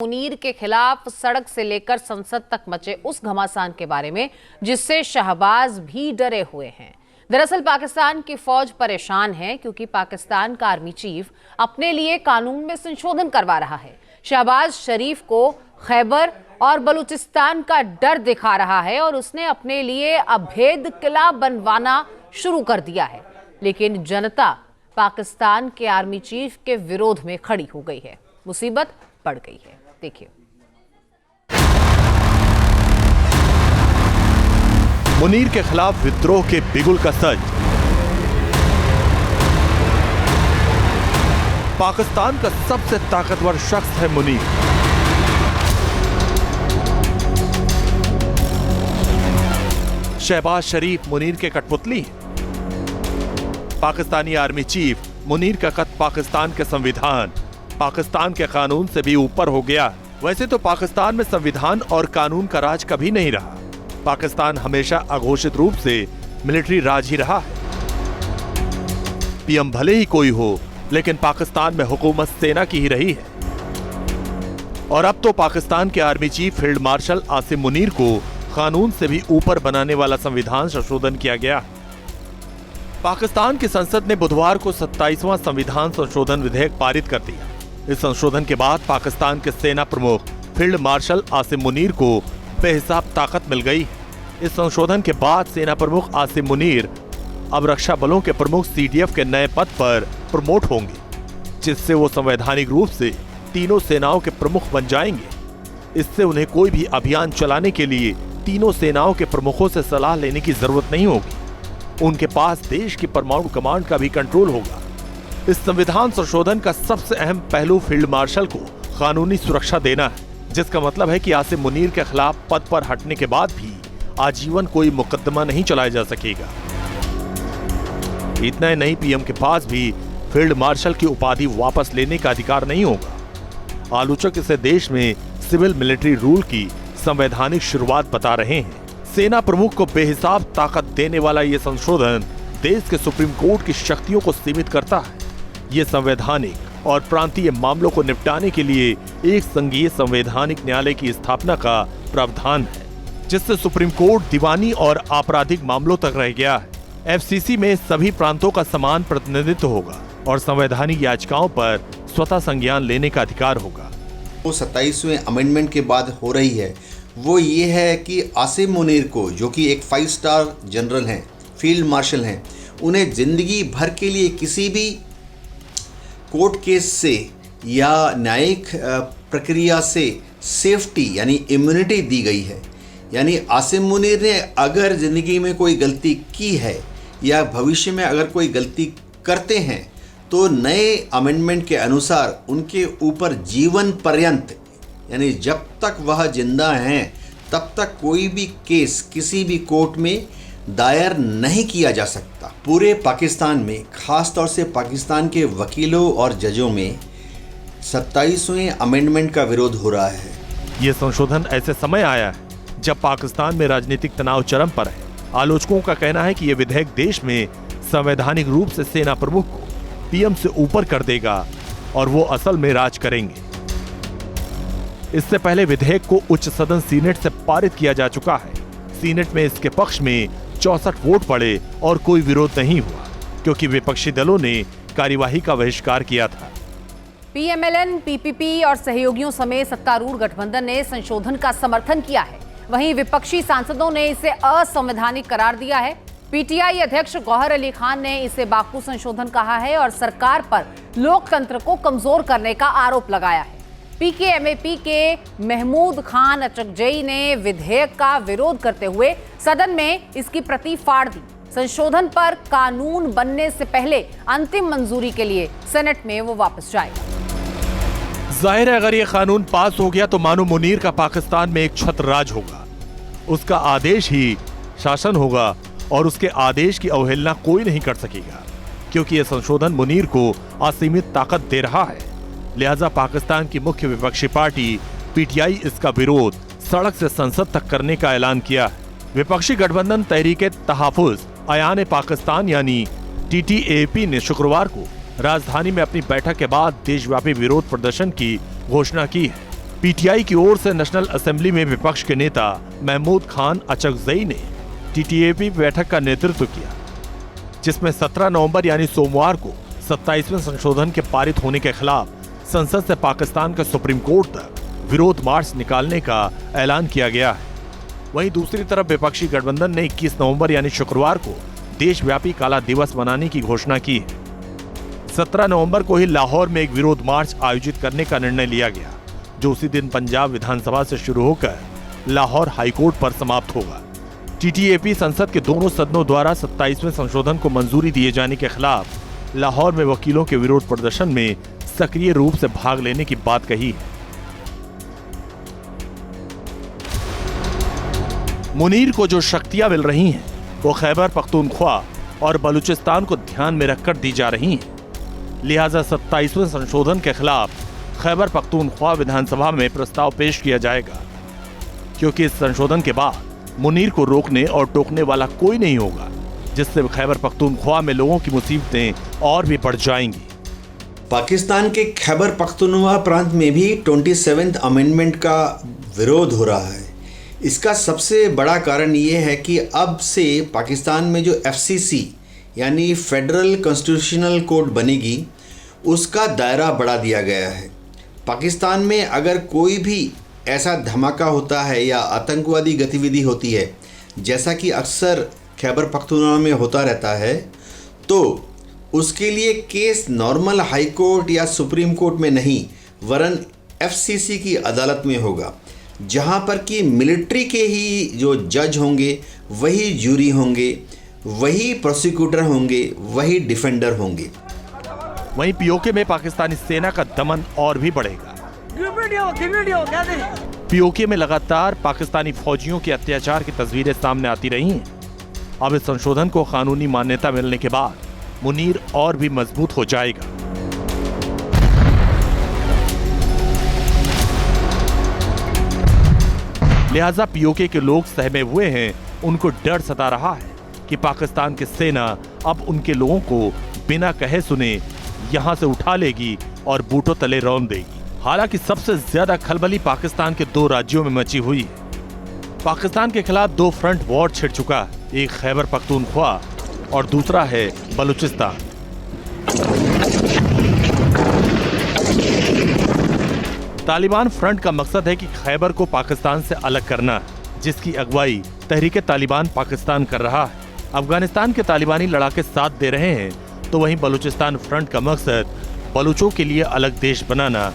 मुनीर के खिलाफ सड़क से लेकर संसद तक मचे उस घमासान के बारे में जिससे शहबाज भी डरे हुए हैं। दरअसल पाकिस्तान की फौज परेशान है क्योंकि पाकिस्तान का आर्मी चीफ अपने लिए कानून में संशोधन करवा रहा है। शहबाज शरीफ को खैबर और बलूचिस्तान का डर दिखा रहा है और उसने अपने लिए अभेद किला बनवाना शुरू कर दिया है, लेकिन जनता पाकिस्तान के आर्मी चीफ के विरोध में खड़ी हो गई है। मुसीबत पड़ गई है। देखिए, मुनीर के खिलाफ विद्रोह के बिगुल का सच। पाकिस्तान का सबसे ताकतवर शख्स है मुनीर। शहबाज शरीफ मुनीर के कठपुतली हैं। पाकिस्तानी आर्मी चीफ मुनीर का कद पाकिस्तान के संविधान, पाकिस्तान के कानून से भी ऊपर हो गया। वैसे तो पाकिस्तान में संविधान और कानून का राज कभी नहीं रहा। पाकिस्तान हमेशा अघोषित रूप से मिलिट्री राज ही रहा है। पीएम भले ही कोई हो, लेकिन पाकिस्तान में हुकूमत सेना की ही रही है। और अब तो पाकिस्तान के army chief field marshal Asim Munir को कानून से भी ऊपर बनाने वाला संविधान संशोधन किया गया। पाकिस्तान की संसद ने बुधवार को 27वां संविधान संशोधन विधेयक पारित कर दिया। इस संशोधन के बाद पाकिस्तान के सेना प्रमुख फील्ड मार्शल आसिम मुनीर को बेहिसाब ताकत मिल गई। इस संशोधन के बाद सेना प्रमुख आसिम मुनीर अब रक्षा बलों के प्रमुख CDF के नए पद पर प्रमोट होंगे, जिससे वो संवैधानिक रूप से तीनों सेनाओं के प्रमुख बन जाएंगे। इससे उन्हें कोई भी अभियान चलाने के लिए तीनों सेनाओं के प्रमुखों से सलाह लेने की जरूरत नहीं होगी। उनके पास देश की परमाणु कमांड का भी कंट्रोल होगा। इस संविधान संशोधन का सबसे अहम पहलू फील्ड मार्शल को कानूनी सुरक्षा देना है, जिसका मतलब है कि आसिम मुनीर के खिलाफ पद पर हटने के बाद भी आजीवन कोई मुकदमा नहीं चलाया जा सकेगा। इतना ही नहीं, पीएम के पास भी फील्ड मार्शल की उपाधि वापस लेने का अधिकार नहीं होगा। आलोचक इसे देश में सिविल मिलिट्री रूल की संवैधानिक शुरुआत बता रहे हैं। सेना प्रमुख को बेहिसाब ताकत देने वाला ये संशोधन देश के सुप्रीम कोर्ट की शक्तियों को सीमित करता है। ये संवैधानिक और प्रांतीय मामलों को निपटाने के लिए एक संघीय संवैधानिक न्यायालय की स्थापना का प्रावधान है, जिससे सुप्रीम कोर्ट दीवानी और आपराधिक मामलों तक रह गया है। FCC में सभी प्रांतों का समान प्रतिनिधित्व होगा और संवैधानिक याचिकाओं पर स्वतः संज्ञान लेने का अधिकार होगा। वो 27वें अमेंडमेंट के बाद हो रही है वो ये है कि आसिम मुनीर को, जो कि एक 5 स्टार जनरल हैं, फील्ड मार्शल हैं, उन्हें जिंदगी भर के लिए किसी भी कोर्ट केस से या न्यायिक प्रक्रिया से सेफ्टी यानी इम्यूनिटी दी गई है। यानी आसिम मुनीर ने अगर ज़िंदगी में कोई गलती की है या भविष्य में अगर कोई गलती करते हैं तो नए अमेंडमेंट के अनुसार उनके ऊपर जीवन पर्यंत, यानी जब तक वह जिंदा हैं तब तक कोई भी केस किसी भी कोर्ट में दायर नहीं किया जा सकता। पूरे पाकिस्तान में, ख़ास तौर से पाकिस्तान के वकीलों और जजों में 27वें अमेंडमेंट का विरोध हो रहा है। ये संशोधन ऐसे समय आया है जब पाकिस्तान में राजनीतिक तनाव चरम पर है। आलोचकों का कहना है कि ये विधेयक देश में संवैधानिक रूप से सेना प्रमुख को पीएम से ऊपर कर देगा और वो असल में राज करेंगे। इससे पहले विधेयक को उच्च सदन सीनेट से पारित किया जा चुका है। सीनेट में इसके पक्ष में 64 वोट पड़े और कोई विरोध नहीं हुआ, क्योंकि विपक्षी दलों ने कार्यवाही का बहिष्कार किया था। PMLN, PPP और सहयोगियों समेत सत्तारूढ़ गठबंधन ने संशोधन का समर्थन किया है। वहीं विपक्षी सांसदों ने इसे असंवैधानिक करार दिया है। PTI अध्यक्ष गौहर अली खान ने इसे बाकू संशोधन कहा है और सरकार पर लोकतंत्र को कमजोर करने का आरोप लगाया है। PKMAP के महमूद खान अचकजई ने विधेयक का विरोध करते हुए सदन में इसकी प्रति फाड़ दी। संशोधन पर कानून बनने से पहले अंतिम मंजूरी के लिए सेनेट में वो वापस जाएगा। जाहिर है, अगर ये कानून पास हो गया तो मानो मुनीर का पाकिस्तान में एक छत्र राज होगा। उसका आदेश ही शासन होगा और उसके आदेश की अवहेलना कोई नहीं कर सकेगा, क्योंकि यह संशोधन मुनीर को असीमित ताकत दे रहा है। लिहाजा पाकिस्तान की मुख्य विपक्षी पार्टी PTI इसका विरोध सड़क से संसद तक करने का ऐलान किया है। विपक्षी गठबंधन तहरीके तहफ़्फ़ुज़ अयान पाकिस्तान यानी TTAP ने शुक्रवार को राजधानी में अपनी बैठक के बाद देशव्यापी विरोध प्रदर्शन की घोषणा की है। पीटीआई की ओर से नेशनल असेंबली में विपक्ष के नेता महमूद खान अचकजई ने टीटीएपी बैठक का नेतृत्व किया, जिसमें 17 नवंबर यानी सोमवार को 27वें संशोधन के पारित होने के खिलाफ संसद से पाकिस्तान के सुप्रीम कोर्ट तक विरोध मार्च निकालने का ऐलान किया गया है। वहीं दूसरी तरफ विपक्षी गठबंधन ने 21 नवंबर यानी शुक्रवार को देशव्यापी काला दिवस मनाने की घोषणा की है। 17 नवंबर को ही लाहौर में एक विरोध मार्च आयोजित करने का निर्णय लिया गया, जो उसी दिन पंजाब विधानसभा से शुरू होकर लाहौर हाईकोर्ट पर समाप्त होगा। टीटीएपी संसद के दोनों सदनों द्वारा 27वें संशोधन को मंजूरी दिए जाने के खिलाफ लाहौर में वकीलों के विरोध प्रदर्शन में सक्रिय रूप से भाग लेने की बात कही है। मुनीर को जो शक्तियां मिल रही हैं, वो खैबर पख्तूनख्वा और बलूचिस्तान को ध्यान में रखकर दी जा रही हैं। लिहाजा 27वें संशोधन के खिलाफ खैबर पख्तूनख्वा विधानसभा में प्रस्ताव पेश किया जाएगा, क्योंकि इस संशोधन के बाद मुनीर को रोकने और टोकने वाला कोई नहीं होगा, जिससे खैबर पख्तूनख्वा में लोगों की मुसीबतें और भी बढ़ जाएंगी। पाकिस्तान के खैबर पख्तूनख्वा प्रांत में भी 27th अमेंडमेंट का विरोध हो रहा है। इसका सबसे बड़ा कारण ये है कि अब से पाकिस्तान में जो FCC यानी फेडरल कॉन्स्टिट्यूशनल कोर्ट बनेगी, उसका दायरा बढ़ा दिया गया है। पाकिस्तान में अगर कोई भी ऐसा धमाका होता है या आतंकवादी गतिविधि होती है, जैसा कि अक्सर खैबर पख्तूनख्वा में होता रहता है, तो उसके लिए केस नॉर्मल हाई कोर्ट या सुप्रीम कोर्ट में नहीं, वरन FCC की अदालत में होगा, जहां पर कि मिलिट्री के ही जो जज होंगे, वही जूरी होंगे, वही प्रोसिक्यूटर होंगे, वही डिफेंडर होंगे। वहीं पीओके में पाकिस्तानी सेना का दमन और भी बढ़ेगा। पीओके में लगातार पाकिस्तानी फौजियों के अत्याचार की तस्वीरें सामने आती रही हैं। अब इस संशोधन को कानूनी मान्यता मिलने के बाद मुनीर और भी मजबूत हो जाएगा। लिहाजा पीओके के लोग सहमे हुए हैं। उनको डर सता रहा है कि पाकिस्तान की सेना अब उनके लोगों को बिना कहे सुने यहां से उठा लेगी और बूटों तले रौंद देगी। हालांकि सबसे ज्यादा खलबली पाकिस्तान के 2 राज्यों में मची हुई है। पाकिस्तान के खिलाफ 2 फ्रंट वॉर छिड़ चुका है, एक खैबर पख्तूनख्वा और दूसरा है बलूचिस्तान। तालिबान फ्रंट का मकसद है कि खैबर को पाकिस्तान से अलग करना, जिसकी अगुवाई तहरीके तालिबान पाकिस्तान कर रहा है। अफगानिस्तान के तालिबानी लड़ाके साथ दे रहे हैं, तो वहीं बलूचिस्तान फ्रंट का मकसद बलूचों के लिए अलग देश बनाना।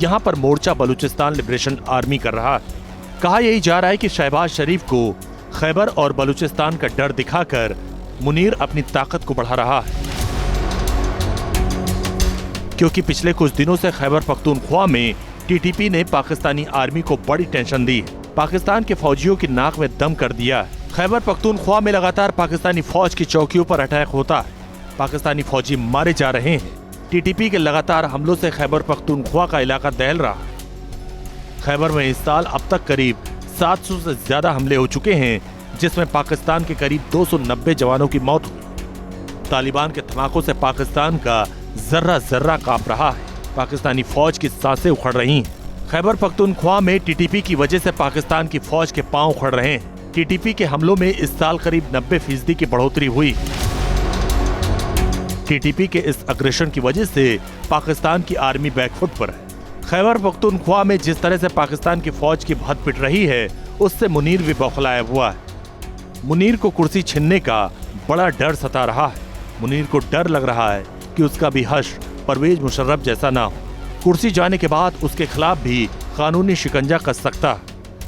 यहाँ पर मोर्चा बलूचिस्तान लिबरेशन आर्मी कर रहा है। कहा यही जा रहा है कि शहबाज शरीफ को खैबर और बलूचिस्तान का डर दिखाकर मुनीर अपनी ताकत को बढ़ा रहा है, क्योंकि पिछले कुछ दिनों से खैबर पख्तूनख्वा में टीटीपी ने पाकिस्तानी आर्मी को बड़ी टेंशन दी। पाकिस्तान के फौजियों की नाक में दम कर दिया। खैबर पख्तूनख्वा में लगातार पाकिस्तानी फौज की चौकियों पर अटैक होता है। पाकिस्तानी फौजी मारे जा रहे हैं। टीटीपी के लगातार हमलों से खैबर पख्तूनख्वा का इलाका दहल रहा है। खैबर में इस साल अब तक करीब 700 से ज्यादा हमले हो चुके हैं, जिसमें पाकिस्तान के करीब 290 जवानों की मौत हुई। तालिबान के धमाकों से पाकिस्तान का जर्रा जर्रा कांप रहा है। पाकिस्तानी फौज की सांसें उखड़ रही हैं। खैबर पख्तूनख्वा में टीटीपी की वजह से पाकिस्तान की फौज के पांव उखड़ रहे हैं। टीटीपी के हमलों में इस साल करीब 90% की बढ़ोतरी हुई। टीटीपी के इस अग्रेशन की वजह से पाकिस्तान की आर्मी बैकफुट पर है। खैबर पख्तूनख्वा में जिस तरह से पाकिस्तान की फौज की बहुत पिट रही है, उससे मुनीर भी बौखलाया हुआ है। मुनीर को कुर्सी छीनने का बड़ा डर सता रहा है। मुनीर को डर लग रहा है कि उसका भी हश्र परवेज मुशर्रफ जैसा ना हो। कुर्सी जाने के बाद उसके खिलाफ भी कानूनी शिकंजा कस सकता है।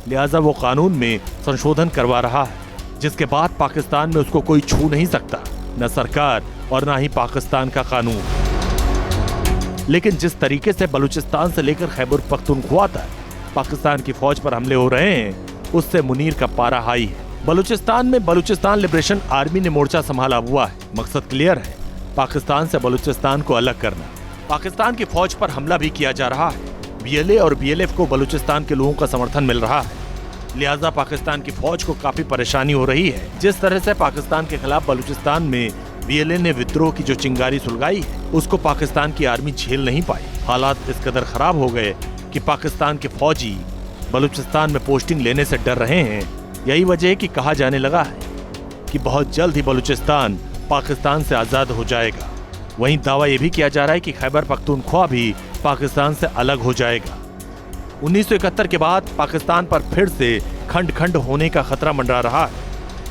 लिहाजा वो कानून में संशोधन करवा रहा है, जिसके बाद पाकिस्तान में उसको कोई छू नहीं सकता, न सरकार और न ही पाकिस्तान का कानून। लेकिन जिस तरीके से बलूचिस्तान से लेकर खैबर पख्तूनख्वा तक पाकिस्तान की फौज पर हमले हो रहे हैं, उससे मुनीर का पारा हाई है। बलूचिस्तान में बलूचिस्तान लिबरेशन आर्मी ने मोर्चा संभाला हुआ है। मकसद क्लियर है, पाकिस्तान से बलूचिस्तान को अलग करना। पाकिस्तान की फौज पर हमला भी किया जा रहा है। बीएलए और बीएलएफ को बलूचिस्तान के लोगों का समर्थन मिल रहा है। लिहाजा पाकिस्तान की फौज को काफी परेशानी हो रही है। जिस तरह से पाकिस्तान के खिलाफ बलूचिस्तान में बीएलए ने विद्रोह की जो चिंगारी सुलगाई है, उसको पाकिस्तान की आर्मी झेल नहीं पाई। हालात इस कदर खराब हो गए कि पाकिस्तान के फौजी बलूचिस्तान में पोस्टिंग लेने से डर रहे हैं। यही वजह है कि कहा जाने लगा है कि बहुत जल्द ही बलूचिस्तान पाकिस्तान से आजाद हो जाएगा। वहीं दावा यह भी किया जा रहा है कि खैबर पख्तूनख्वा भी पाकिस्तान से अलग हो जाएगा। 1971 के बाद पाकिस्तान पर फिर से खंड खंड होने का खतरा मंडरा रहा है।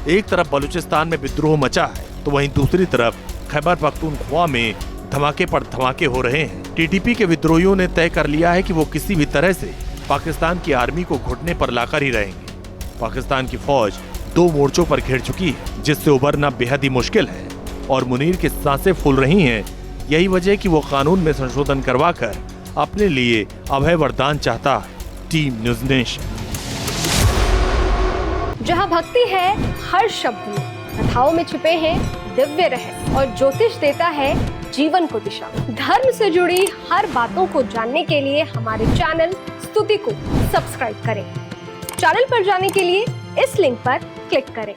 एक तरफ बलूचिस्तान में विद्रोह मचा है तो वहीं दूसरी तरफ खैबर पख्तूनख्वा में धमाके पर धमाके हो रहे हैं। टीटीपी के विद्रोहियों ने तय कर लिया है कि वो किसी भी तरह से पाकिस्तान की आर्मी को घुटने पर लाकर ही रहेंगे। पाकिस्तान की फौज 2 मोर्चों पर घिर चुकी है, जिससे उबरना बेहद ही मुश्किल है और मुनीर की सांसें फूल रही हैं। यही वजह कि वो कानून में संशोधन करवाकर अपने लिए अभय वरदान चाहता है। Team news nation. जहां भक्ति है हर शब्द में, कथाओं में छुपे हैं दिव्य रहस्य और ज्योतिष देता है जीवन को दिशा। धर्म से जुड़ी हर बातों को जानने के लिए हमारे चैनल स्तुति को सब्सक्राइब करें। चैनल पर जाने के लिए इस लिंक पर क्लिक करें।